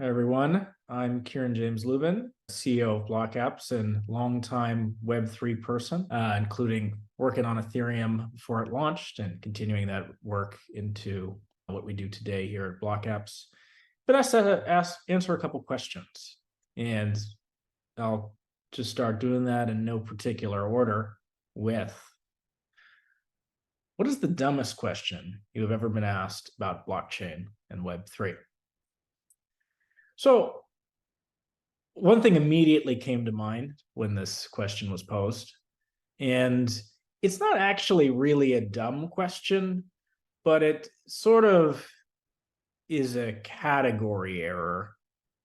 Hi, everyone. I'm Kieran James-Lubin, CEO of Block Apps and longtime Web3 person, including working on Ethereum before it launched and continuing that work into what we do today here at Block Apps. But I said answer a couple questions, and I'll just start doing that in no particular order with what is the dumbest question you have ever been asked about blockchain and Web3? So one thing immediately came to mind when this question was posed, and it's not actually really a dumb question, but it sort of is a category error.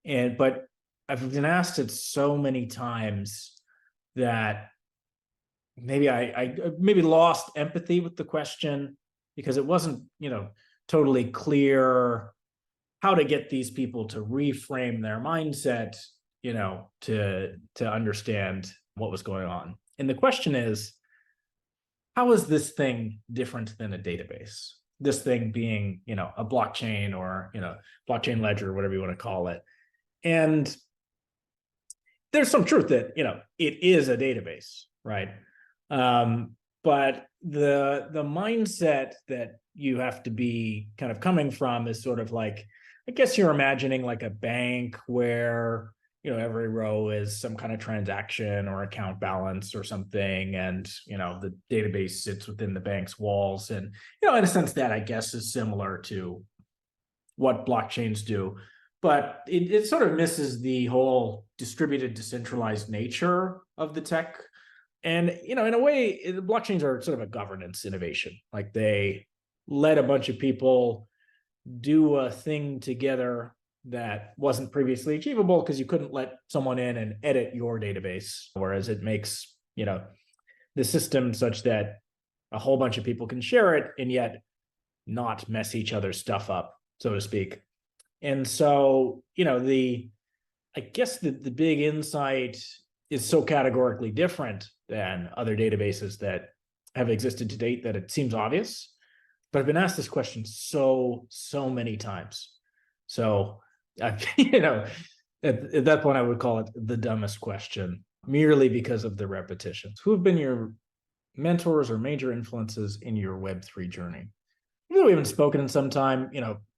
But I've been asked it so many times that maybe I maybe lost empathy with the question because it wasn't, totally clear how to get these people to reframe their mindset, to understand what was going on. And the question is, how is this thing different than a database? This thing being, a blockchain or, blockchain ledger, whatever you want to call it. And there's some truth that, it is a database, right? But the mindset that you have to be kind of coming from is sort of like, I guess you're imagining like a bank where, every row is some kind of transaction or account balance or something. And, the database sits within the bank's walls. And, in a sense that I guess is similar to what blockchains do. But it sort of misses the whole distributed, decentralized nature of the tech. And, in a way, blockchains are sort of a governance innovation. Like they let a bunch of people do a thing together that wasn't previously achievable because you couldn't let someone in and edit your database, whereas it makes, the system such that a whole bunch of people can share it and yet not mess each other's stuff up, so to speak. And so, I guess the big insight is so categorically different than other databases that have existed to date that it seems obvious. But I've been asked this question so many times. So, at that point, I would call it the dumbest question, merely because of the repetitions. Who have been your mentors or major influences in your Web3 journey? We haven't spoken in some time,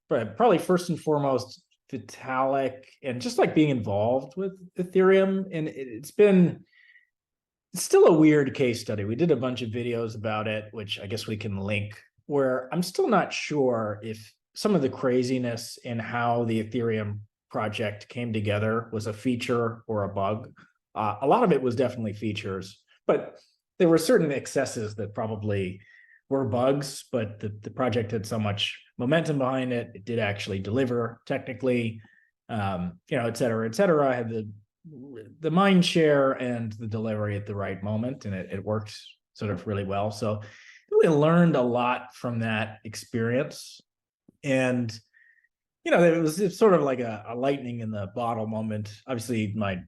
probably first and foremost, Vitalik, and just like being involved with Ethereum. And it's still a weird case study. We did a bunch of videos about it, which I guess we can link, where I'm still not sure if some of the craziness in how the Ethereum project came together was a feature or a bug. A lot of it was definitely features, but there were certain excesses that probably were bugs, but the project had so much momentum behind it. It did actually deliver technically, et cetera, et cetera. I had the mind share and the delivery at the right moment, and it worked sort of really well. So really learned a lot from that experience. And, it's sort of like a lightning in the bottle moment. Obviously, my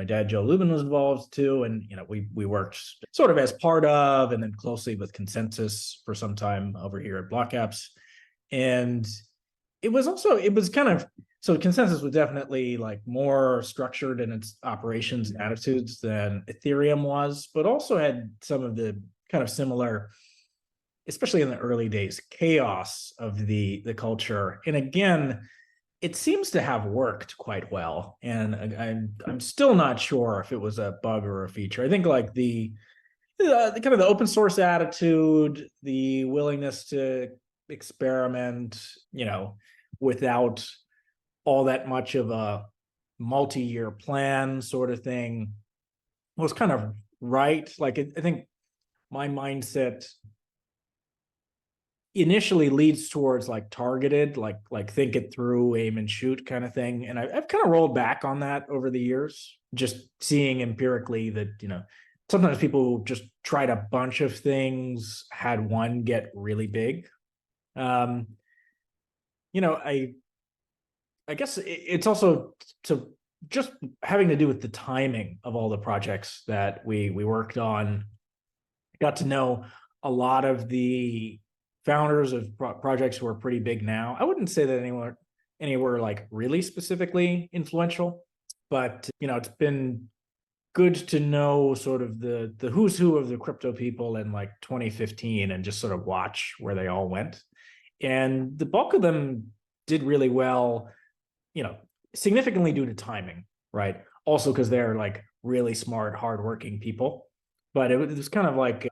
dad, Joe-Lubin, was involved too. And, we worked sort of as part of and then closely with Consensus for some time over here at Block Apps. And it was kind of, so Consensus was definitely like more structured in its operations and attitudes than Ethereum was, but also had some of the kind of similar, especially in the early days, chaos of the culture. And again, it seems to have worked quite well. And I'm still not sure if it was a bug or a feature. I think like the kind of the open source attitude, the willingness to experiment, without all that much of a multi-year plan sort of thing was kind of right. Like I think my mindset initially leads towards like targeted, like think it through, aim and shoot kind of thing. And I've kind of rolled back on that over the years, just seeing empirically that, sometimes people just tried a bunch of things, had one get really big. I guess it's also to just having to do with the timing of all the projects that we worked on. Got to know a lot of the founders of projects who are pretty big now. I wouldn't say that anyone anywhere like really specifically influential, but it's been good to know sort of the who's who of the crypto people in like 2015 and just sort of watch where they all went. And the bulk of them did really well, you know, significantly due to timing, right? Also because they're like really smart, hardworking people. But it was kind of like,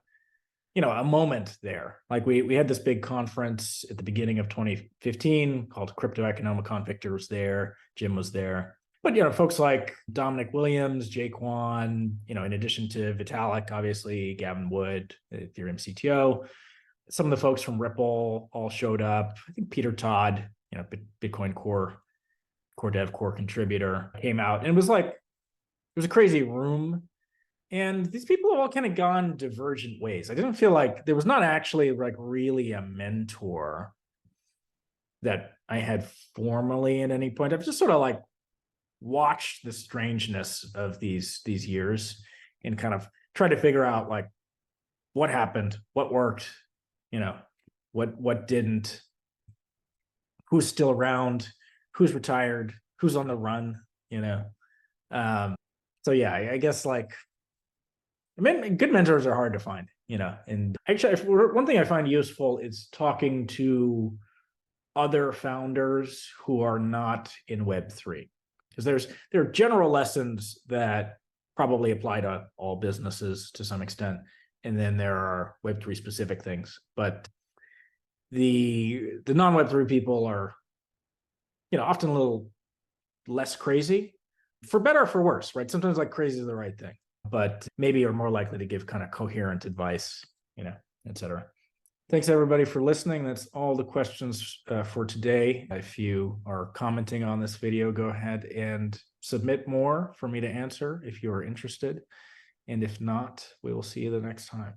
a moment there. Like we had this big conference at the beginning of 2015 called Crypto Economicon. Victor was there, Jim was there. But folks like Dominic Williams, Jake Wan, in addition to Vitalik, obviously Gavin Wood, Ethereum CTO, some of the folks from Ripple all showed up. I think Peter Todd, Bitcoin core dev, core contributor, came out, and it was a crazy room. And these people have all kind of gone divergent ways. I didn't feel like there was not actually like really a mentor that I had formally at any point. I've just sort of like watched the strangeness of these years and kind of tried to figure out like what happened, what worked, what didn't, who's still around, who's retired, who's on the run, so yeah, I guess like good mentors are hard to find, and actually one thing I find useful is talking to other founders who are not in Web3, because there are general lessons that probably apply to all businesses to some extent, and then there are Web3 specific things. But the non-Web3 people are, often a little less crazy, for better or for worse, right? Sometimes like crazy is the right thing, but maybe are more likely to give kind of coherent advice, et cetera. Thanks everybody for listening. That's all the questions for today. If you are commenting on this video, go ahead and submit more for me to answer if you are interested. And if not, we will see you the next time.